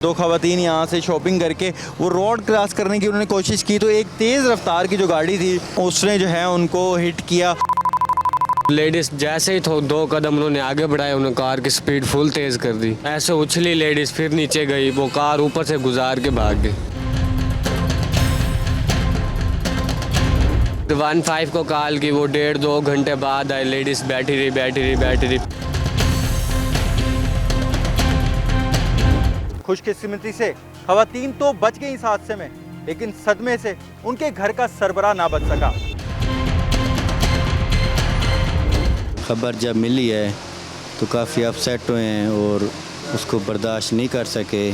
दो खवातीन यहाँ से शॉपिंग करके वो रोड क्रॉस करने की उन्होंने कोशिश की तो एक तेज़ रफ्तार की जो गाड़ी थी उसने जो है उनको हिट किया। लेडीज़ जैसे ही दो कदम उन्होंने आगे बढ़ाए, उन्होंने कार की स्पीड फुल तेज़ कर दी। ऐसे उछली लेडीज़, फिर नीचे गई, वो कार ऊपर से गुजार के भाग गई। 15 को कॉल की, वो 1.5-2 घंटे बाद आई। लेडीज़ बैठी रही। खुशकिस्मती से खवातीन तो बच गई इस हादसे में, लेकिन सदमे से उनके घर का सरबराह ना बच सका। खबर जब मिली है तो काफ़ी अपसेट हुए हैं और उसको बर्दाश्त नहीं कर सके।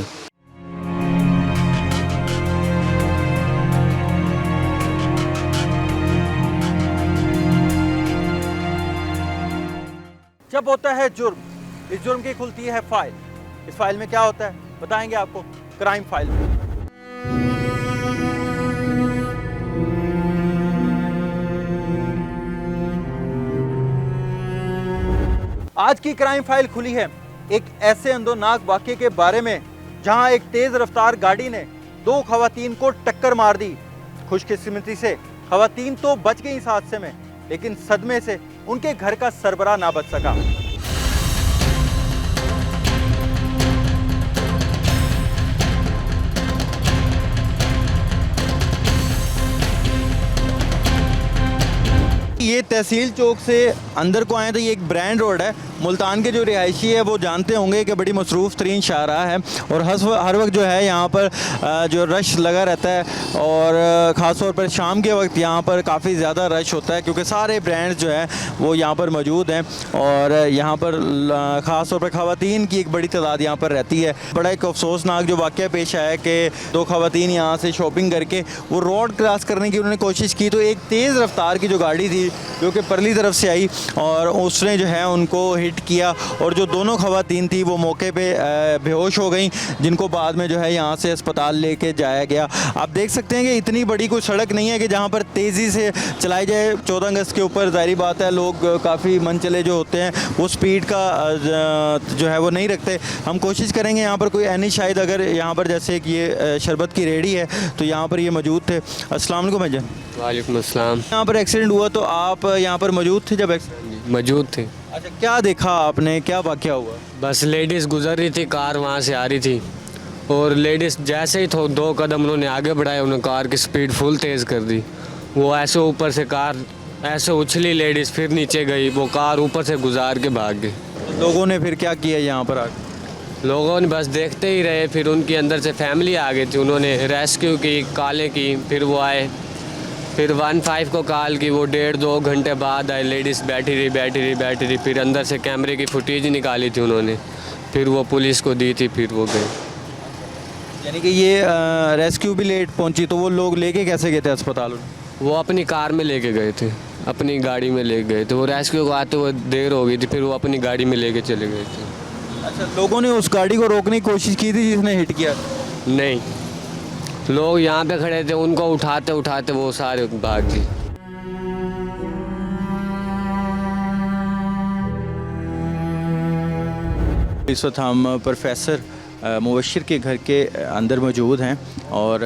जब होता है जुर्म, इस जुर्म की खुलती है फाइल। इस फाइल में क्या होता है बताएंगे आपको क्राइम फाइल में। आज की क्राइम फाइल खुली है एक ऐसे अंदोनाक वाकये के बारे में जहां एक तेज रफ्तार गाड़ी ने दो खवातीन को टक्कर मार दी। खुशकिस्मती से खवातीन तो बच गई इस हादसे में, लेकिन सदमे से उनके घर का सरबराह ना बच सका। ये तहसील चौक से अंदर को आए तो ये एक ब्रांड रोड है। मुल्तान के जो रिहायशी है वो जानते होंगे कि बड़ी मसरूफ़ तरीन शाहराह है और हर वक्त जो है यहाँ पर जो रश लगा रहता है और ख़ास तौर पर शाम के वक्त यहाँ पर काफ़ी ज़्यादा रश होता है क्योंकि सारे ब्रांड्स जो हैं वो यहाँ पर मौजूद हैं और यहाँ पर ख़ास तौर पर ख़वातीन की एक बड़ी तादाद यहाँ पर रहती है। बड़ा एक अफसोसनाक जो वाक़या पेश आया कि दो ख़वातीन यहाँ से शॉपिंग करके वो रोड क्रॉस करने की उन्होंने कोशिश की तो एक तेज़ रफ्तार की जो गाड़ी थी जो कि परली तरफ से आई और उसने जो है उनको हिट किया और जो दोनों खवातीन थी वो मौके पे बेहोश हो गई, जिनको बाद में जो है यहाँ से अस्पताल लेके जाया गया। आप देख सकते हैं कि इतनी बड़ी कोई सड़क नहीं है कि जहाँ पर तेज़ी से चलाई जाए। 14 अगस्त के ऊपर ज़ाहिर बात है लोग काफ़ी मनचले जो होते हैं वो स्पीड का जो है वो नहीं रखते। हम कोशिश करेंगे यहाँ पर कोई ऐनी शायद अगर यहाँ पर जैसे कि ये शरबत की रेहड़ी है तो यहाँ पर ये मौजूद थे। अस्सलाम वालेकुम भाईजान। वालेकुम अस्सलाम। यहाँ पर एक्सीडेंट हुआ तो आप यहाँ पर मौजूद थे जब मौजूद थे। अच्छा, क्या देखा आपने, क्या वाक़या हुआ? बस लेडीज़ गुजर रही थी, कार वहाँ से आ रही थी और लेडीज़ जैसे ही 2 कदम उन्होंने आगे बढ़ाए, उन्होंने कार की स्पीड फुल तेज़ कर दी। वो ऐसे ऊपर से कार ऐसे उछली लेडीज़, फिर नीचे गई, वो कार ऊपर से गुजार के भाग गई। लोगों ने फिर क्या किया यहाँ पर आके? लोगों ने बस देखते ही रहे। फिर उनके अंदर से फैमिली आ गई थी, उन्होंने रेस्क्यू की, कॉलें की, फिर वो आए। फिर 15 को कॉल की, वो 1.5-2 घंटे बाद आई। लेडीज़ बैठी रही। फिर अंदर से कैमरे की फुटेज निकाली थी उन्होंने, फिर वो पुलिस को दी थी, फिर वो गए। यानी कि ये रेस्क्यू भी लेट पहुंची तो वो लोग लेके कैसे गए थे अस्पताल? वो अपनी कार में लेके गए थे, अपनी गाड़ी में ले गए थे। वो रेस्क्यू को आते हुए देर हो गई थी, फिर वो अपनी गाड़ी में लेके चले गए थे। अच्छा, लोगों ने उस गाड़ी को रोकने की कोशिश की थी जिसने हिट किया? नहीं, लोग यहाँ पे खड़े थे, उनको उठाते वो सारे भाग गए। इस वक्त हम प्रोफेसर मुबशिर के घर के अंदर मौजूद हैं और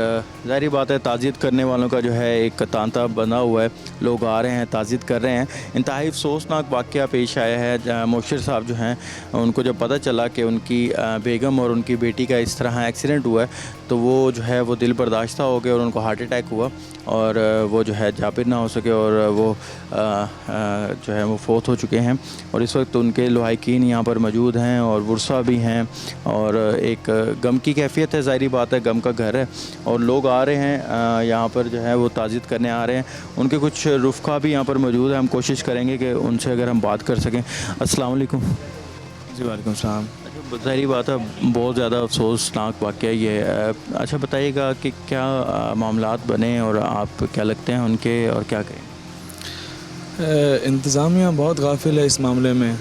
ज़ाहिर बात है ताज़ियत करने वालों का जो है एक तांता बना हुआ है। लोग आ रहे हैं, ताज़ियत कर रहे हैं। इंतहाई अफसोसनाक वाक़या पेश आया है। मुबशिर साहब जो हैं उनको जब पता चला कि उनकी बेगम और उनकी बेटी का इस तरह एक्सीडेंट हुआ है तो वो जो है वो दिल बर्दाश्ता हो गए और उनको हार्ट अटैक हुआ और वो जो है जाबिर ना हो सके और वो जो है वो फोत हो चुके हैं। और इस वक्त उनके लुहाइकीन यहाँ पर मौजूद हैं और वर्सा भी हैं और एक गम की कैफियत है। ज़ाहिर बात है गम का घर है और लोग आ रहे हैं यहाँ पर जो है वो ताज़ियत करने आ रहे हैं। उनके कुछ रुफ़क़ा भी यहाँ पर मौजूद हैं। हम कोशिश करेंगे कि उनसे अगर हम बात कर सकें। अस्सलाम वालेकुम। जी वालेकुम सलाम। ज़ाहिर बात है बहुत ज़्यादा अफसोसनाक वाक़या ये है। अच्छा बताइएगा कि क्या मामलात बने और आप क्या लगते हैं उनके और क्या कहें? इंतज़ामिया बहुत गाफिल है इस मामले में।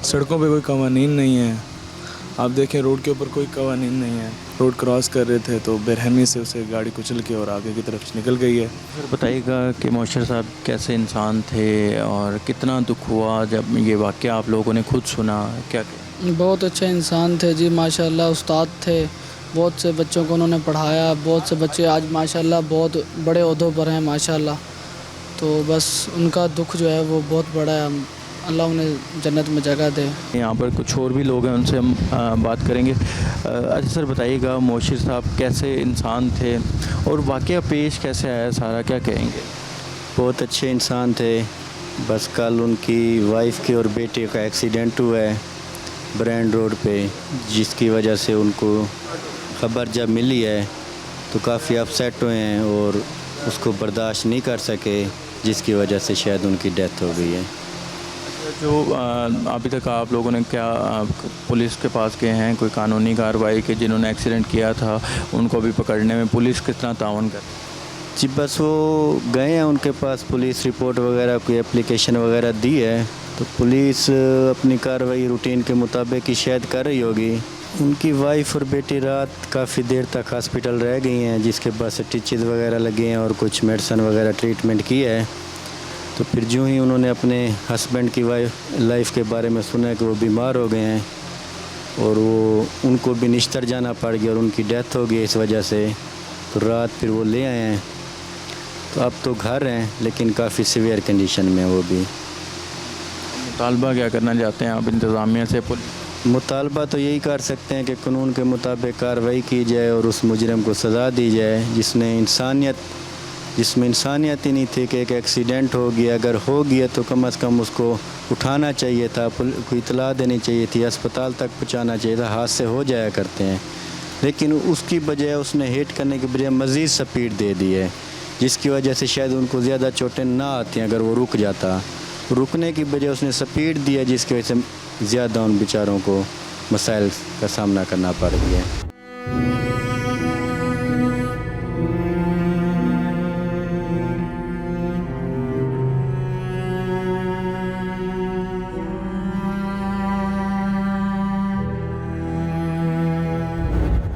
सड़कों पे कोई कवानीन नहीं है। आप देखें रोड के ऊपर कोई कवानीन नहीं है। रोड क्रॉस कर रहे थे तो बेरहमी से उसे गाड़ी कुचल के और आगे की तरफ निकल गई है। सर बताइएगा कि मुबशिर साहब कैसे इंसान थे और कितना दुख हुआ जब ये वाक़या आप लोगों ने खुद सुना, क्या कहें? बहुत अच्छे इंसान थे जी, माशाल्लाह उस्ताद थे बहुत से बच्चों को उन्होंने पढ़ाया, बहुत से बच्चे आज माशाल्लाह बहुत बड़े ओहदों पर हैं माशाल्लाह। तो बस उनका दुख जो है वो बहुत बड़ा है, अल्लाह उन्हें जन्नत में जगह दे। यहाँ पर कुछ और भी लोग हैं, उनसे हम बात करेंगे। अच्छा सर बताइएगा, मोशिर साहब कैसे इंसान थे और वाक़या पेश कैसे आया सारा, क्या कहेंगे? बहुत अच्छे इंसान थे। बस कल उनकी वाइफ के और बेटे का एक्सीडेंट हुआ है ब्रांड रोड पे, जिसकी वजह से उनको ख़बर जब मिली है तो काफ़ी अपसेट हुए हैं और उसको बर्दाश्त नहीं कर सके, जिसकी वजह से शायद उनकी डेथ हो गई है। जो अभी तक आप लोगों ने क्या पुलिस के पास गए हैं, कोई कानूनी कार्रवाई के जिन्होंने एक्सीडेंट किया था उनको भी पकड़ने में पुलिस कितना ताउन कर? जी बस वो गए हैं उनके पास, पुलिस रिपोर्ट वगैरह कोई एप्लीकेशन वगैरह दी है, तो पुलिस अपनी कार्रवाई रूटीन के मुताबिक ही शायद कर रही होगी। उनकी वाइफ और बेटी रात काफ़ी देर तक हॉस्पिटल रह गई हैं, जिसके बाद स्टिचेस वगैरह लगे हैं और कुछ मेडिसिन वगैरह ट्रीटमेंट की है। तो फिर जो ही उन्होंने अपने हस्बैंड की लाइफ के बारे में सुना कि वो बीमार हो गए हैं और वो उनको भी निश्तर जाना पड़ गया और उनकी डेथ हो गई इस वजह से, तो रात फिर वो ले आए हैं। तो अब तो घर हैं लेकिन काफ़ी सीवियर कंडीशन में वो भी। मुतालबा क्या करना चाहते हैं आप इंतज़ामिया से? मुतालबा तो यही कर सकते हैं कि कानून के मुताबिक कार्रवाई की जाए और उस मुजरिम को सज़ा दी जाए जिसमें इंसानियत ही नहीं थी कि एक एक्सीडेंट हो गया, अगर हो गया तो कम से कम उसको उठाना चाहिए था, कोई इतला देनी चाहिए थी, अस्पताल तक पहुंचाना चाहिए था। हादसे हो जाया करते हैं, लेकिन उसकी बजाय उसने हिट करने के बजाय मज़ीद स्पीड दे दी है, जिसकी वजह से शायद उनको ज़्यादा चोटें ना आती हैं। अगर वो रुक जाता, रुकने की बजाय उसने स्पीड दिया, जिसकी वजह से ज़्यादा उन बेचारों को मसाइल का सामना करना पड़ गया।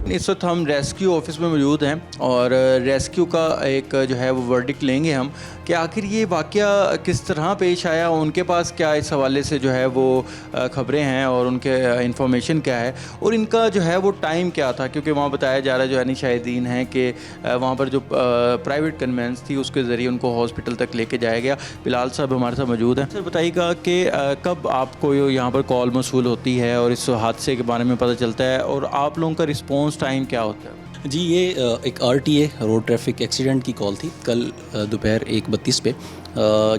इस वक्त हम रेस्क्यू ऑफिस में मौजूद हैं और रेस्क्यू का एक जो है वो वर्डिक्ट लेंगे हम कि आखिर ये वाक़या किस तरह पेश आया, उनके पास क्या इस हवाले से जो है वो ख़बरें हैं और उनके इंफॉर्मेशन क्या है और इनका जो है वो टाइम क्या था, क्योंकि वहाँ बताया जा रहा है जो यानी शाहिदीन हैं कि वहाँ पर जो प्राइवेट कन्वेंस थी उसके ज़रिए उनको हॉस्पिटल तक लेके जाया गया। बिलाल साहब हमारे साथ मौजूद हैं। सर बताइएगा कि कब आपको यहाँ पर कॉल मौसूल होती है और इस हादसे के बारे में पता चलता है और आप लोगों का रिस्पॉन्स टाइम क्या होता है? जी ये एक RTA रोड ट्रैफिक एक्सीडेंट की कॉल थी कल दोपहर 1:32 पे,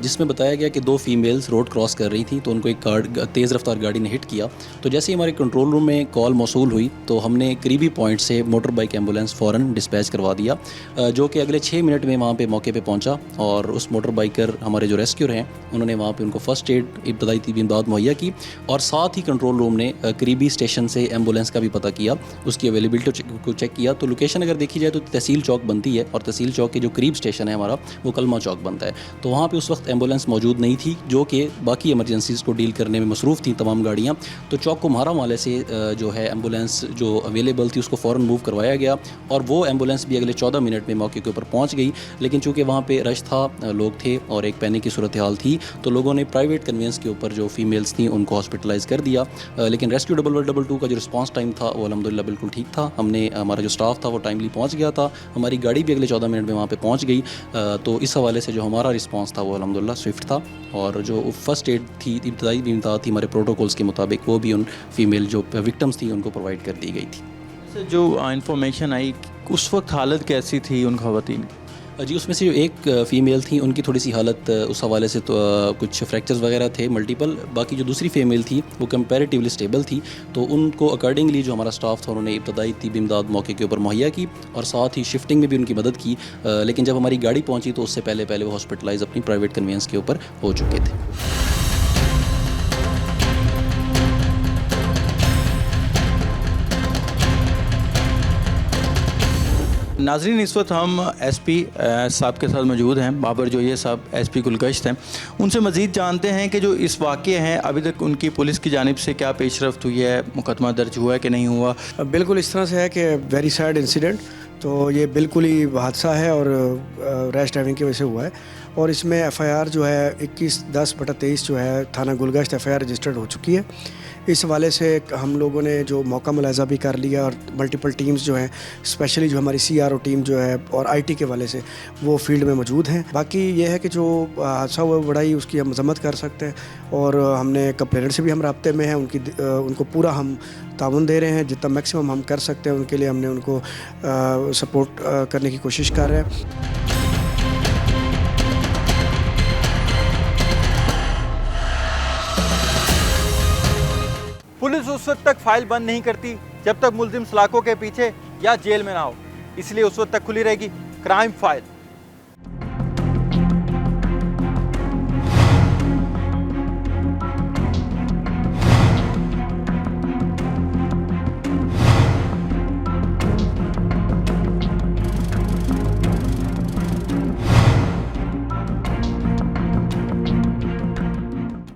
जिसमें बताया गया कि 2 फीमेल्स रोड क्रॉस कर रही थी तो उनको एक तेज़ रफ्तार गाड़ी ने हिट किया। तो जैसे ही हमारे कंट्रोल रूम में कॉल मौसूल हुई तो हमने करीबी पॉइंट से मोटर बाइक एम्बुलेंस फ़ौरन डिस्पैच करवा दिया, जो कि अगले 6 मिनट में वहाँ पे मौके पे पहुँचा और उस मोटर बाइकर हमारे जो रेस्क्यूर हैं उन्होंने वहाँ पे उनको फ़र्स्ट एड इब्तदाई तिब्बी इमदाद मुहैया की और साथ ही कंट्रोल रूम ने करीबी स्टेशन से एम्बुलेंस का भी पता किया, उसकी अवेलेबिलिटी को चेक किया। तो लोकेशन अगर देखी जाए तो तहसील चौक बनती है और तहसील चौक के जो करीब स्टेशन है हमारा वो कलमा चौक बनता है। तो वहाँ पे उस वक्त एम्बुलेंस मौजूद नहीं थी, जो कि बाकी इमरजेंसीज़ को डील करने में मसरूफ़ थी तमाम गाड़ियाँ। तो चौक को म्हारा वाले से जो है एम्बुलेंस जो अवेलेबल थी उसको फ़ौरन मूव करवाया गया और वो एम्बुलेंस भी अगले 14 मिनट में मौके के ऊपर पहुँच गई। लेकिन चूँकि वहाँ पर रश था, लोग थे और एक पैनिक की सूरत हाल थी, तो लोगों ने प्राइवेट कन्वेंस के ऊपर जो फीमेल्स थी उनको हॉस्पिटलाइज़ कर दिया। लेकिन रेस्क्यू 11122 का जो रिस्पॉन्स टाइम था वो अल्हम्दुलिल्लाह बिल्कुल ठीक था। हमारा जो स्टाफ था वो टाइमली पहुँच गया था, हमारी गाड़ी भी अगले 14 मिनट में वहाँ पे पहुँच गई। तो इस हवाले से जो हमारा रिस्पांस था वो अल्हम्दुलिल्लाह स्विफ्ट था और जो फर्स्ट एड थी, इब्तदाई इमदाद थी हमारे प्रोटोकॉल्स के मुताबिक, वो भी उन फीमेल जो विक्टिम्स थी उनको प्रोवाइड कर दी गई थी। जो इंफॉर्मेशन आई उस वक्त हालत कैसी थी उन ख़वातीन की? जी उसमें से जो एक फ़ीमेल थी उनकी थोड़ी सी हालत उस हवाले से तो कुछ फ्रैक्चर्स वगैरह थे मल्टीपल, बाकी जो दूसरी फ़ीमेल थी वो कंपैरेटिवली स्टेबल थी। तो उनको अकॉर्डिंगली जो हमारा स्टाफ था उन्होंने इब्तदाई तिब्बी इमदाद मौके के ऊपर मुहैया की और साथ ही शिफ्टिंग में भी उनकी मदद की। लेकिन जब हमारी गाड़ी पहुंची तो उससे पहले वो हॉस्पिटलाइज अपनी प्राइवेट कन्वेंस के ऊपर हो चुके थे। नाज़रीन इस वक्त हम SP साहब के साथ मौजूद हैं, बाबर जोइया साहब SP गुलगश्त हैं। उनसे मज़ीद जानते हैं कि जो इस वाक़े हैं अभी तक उनकी पुलिस की जानिब से क्या पेशरफ्त हुई है, मुकदमा दर्ज हुआ है कि नहीं हुआ? बिल्कुल इस तरह से है कि वेरी सैड इंसिडेंट तो ये बिल्कुल ही हादसा है और रैश ड्राइविंग की वजह से हुआ है। और इसमें एफआईआर जो है 21/10/23 जो है थाना गुलगश्त एफआईआर रजिस्टर्ड हो चुकी है। इस हवाले से हम लोगों ने जो मौका मुलाजा भी कर लिया और मल्टीपल टीम्स जो हैं, स्पेशली जो हमारी सीआरओ टीम जो है और आईटी के हवाले से वो फील्ड में मौजूद हैं। बाकी ये है कि जो हादसा हुआ बड़ा ही उसकी हम मजम्मत कर सकते हैं और हमने कंप्लेनेंट से भी हम राब्ते में हैं, उनको पूरा हम ताउन दे रहे हैं, जितना मैक्सिमम हम कर सकते हैं उनके लिए हमने उनको सपोर्ट करने की कोशिश कर रहे हैं। पुलिस उस वक्त तक फाइल बंद नहीं करती जब तक मुलजिम सलाखों के पीछे या जेल में ना हो, इसलिए उस वक्त तक खुली रहेगी क्राइम फाइल।